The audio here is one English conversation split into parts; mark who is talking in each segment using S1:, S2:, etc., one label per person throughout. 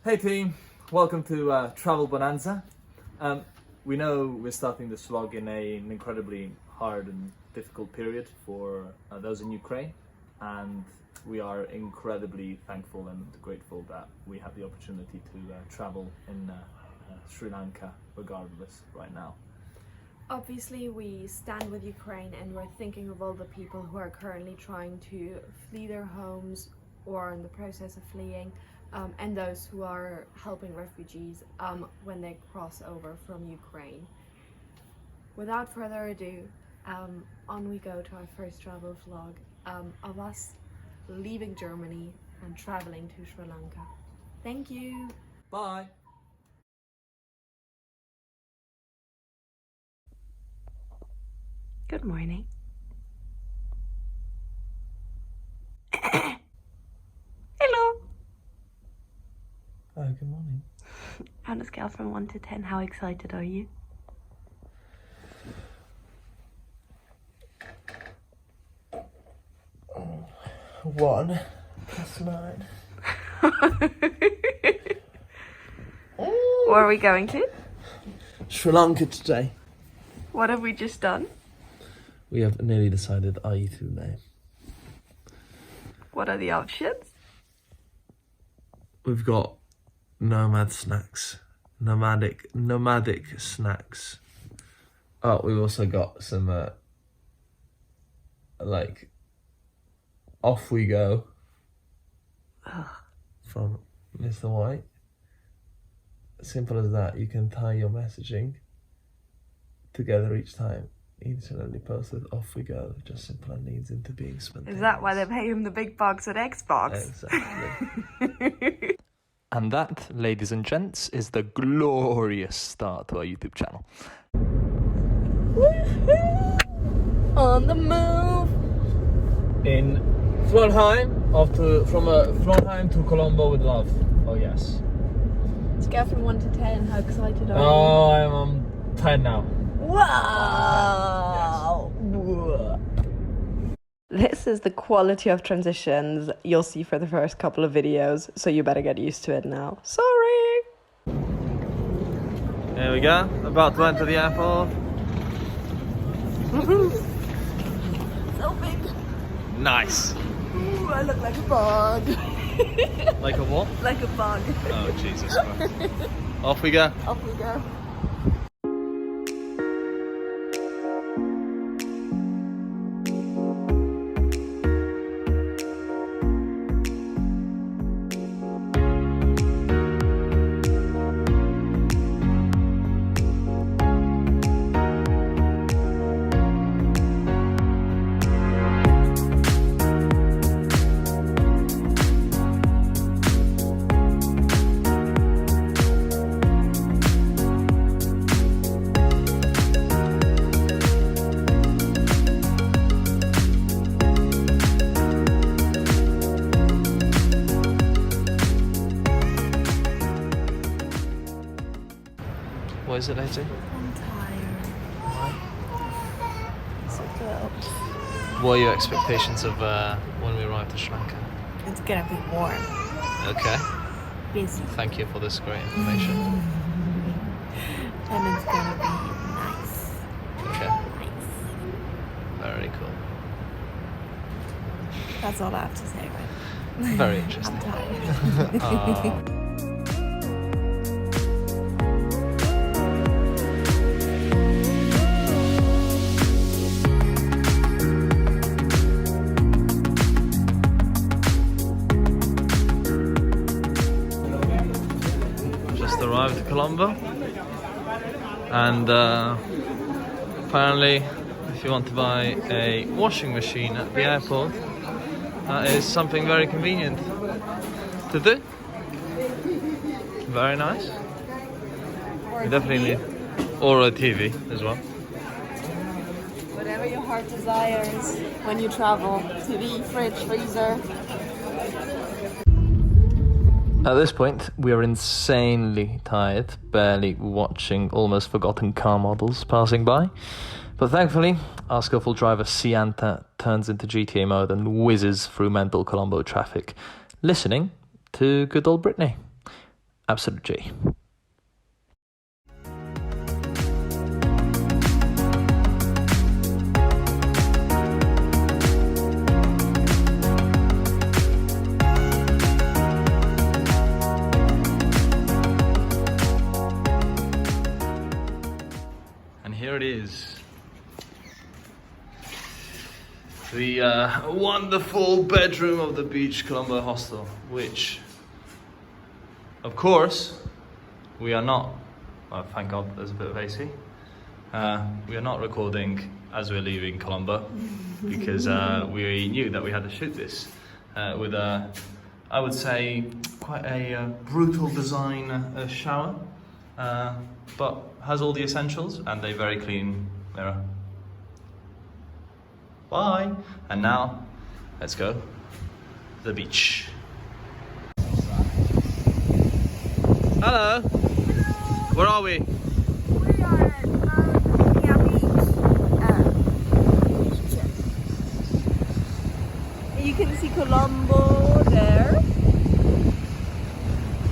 S1: Hey team, welcome to Travel Bonanza. We know we're starting this vlog in an incredibly hard and difficult period for those in Ukraine, and we are incredibly thankful and grateful that we have the opportunity to travel in Sri Lanka regardless right now.
S2: Obviously, we stand with Ukraine and we're thinking of all the people who are currently trying to flee their homes or are in the process of fleeing, and those who are helping refugees when they cross over from Ukraine. Without further ado, on we go to our first travel vlog of us leaving Germany and traveling to Sri Lanka. Thank you!
S1: Bye!
S2: Good morning. Hello!
S1: Oh, good morning.
S2: On a scale from 1 to 10, how excited are you?
S1: One. That's 9.
S2: Where are we going to?
S1: Sri Lanka today.
S2: What have we just done?
S1: We have nearly decided our YouTube name.
S2: What are the options?
S1: We've got nomadic snacks. Oh, we've also got some like off we go from Mr. White. Simple as that. You can tie your messaging together each time. Each and only post with off we go. Just simple and leads into being spontaneous.
S2: Is that why they pay him the big bucks at Xbox?
S1: Exactly.
S3: And that, ladies and gents, is the glorious start to our YouTube channel.
S2: On the move!
S1: In Trondheim, from Trondheim to Colombo with love. Oh yes.
S2: Scale from 1 to 10, how excited are you?
S1: Oh, I'm on 10 now.
S2: Wow! This is the quality of transitions you'll see for the first couple of videos, so you better get used to it now. Sorry!
S1: There we go, about to enter the airport.
S2: So big!
S1: Nice.
S2: Ooh, I look like a bug.
S1: Like a what?
S2: Like a bug.
S1: Oh Jesus Christ. Off we go.
S2: Off we go.
S1: What is it, lady?
S2: I'm tired. So good.
S1: What are your expectations of when we arrive to Sri Lanka?
S2: It's gonna be warm.
S1: Okay.
S2: Busy.
S1: Thank you for this great information.
S2: And it's gonna be nice.
S1: Okay.
S2: Nice.
S1: Very cool.
S2: That's all I have to say, right?
S1: Very interesting.
S2: I'm tired.
S1: Arrived at Colombo, and apparently if you want to buy a washing machine at the airport, that is something very convenient to do. Very nice. You definitely need, or a TV as well.
S2: Whatever your heart desires when you travel. TV, fridge, freezer.
S3: At this point, we are insanely tired, barely watching almost forgotten car models passing by. But thankfully, our skillful driver Sianta turns into GTA mode and whizzes through mental Colombo traffic, listening to good old Brittany. Absolute G. And here it is. The wonderful bedroom of the Beach Colombo hostel, which, of course, we are not, well, thank God there's a bit of AC. We are not recording as we're leaving Colombo because we knew that we had to shoot this with a, I would say, quite a brutal design shower, but has all the essentials and a very clean mirror. Bye. And now, let's go to the beach. Hello. Where are we?
S2: We are at beach. You can see Colombo there.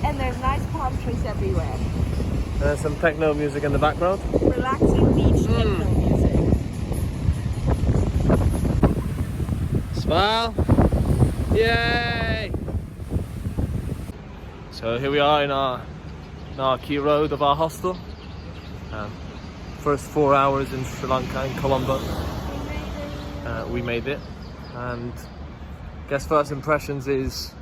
S2: And there's nice palm trees everywhere.
S3: There's some techno music in the background.
S2: Relaxing beach techno music.
S3: Smile. Yay! So here we are in our key road of our hostel. First 4 hours in Sri Lanka, in Colombo. We made it. And guess first impressions is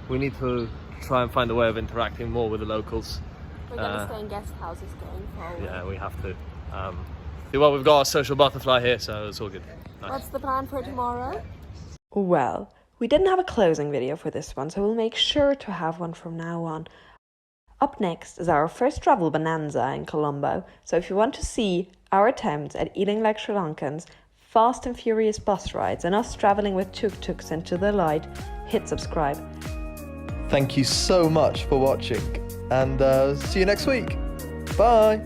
S3: we need to try and find a way of interacting more with the locals.
S2: We're gonna stay in guest houses going forward.
S3: Yeah, we have to. Well, we've got a social butterfly here, so it's all good. Nice.
S2: What's the plan for tomorrow?
S4: Well, we didn't have a closing video for this one, so we'll make sure to have one from now on. Up next is our first travel bonanza in Colombo, so if you want to see our attempts at eating like Sri Lankans, fast and furious bus rides, and us travelling with tuk-tuks into the light, hit subscribe.
S5: Thank you so much for watching, and see you next week. Bye!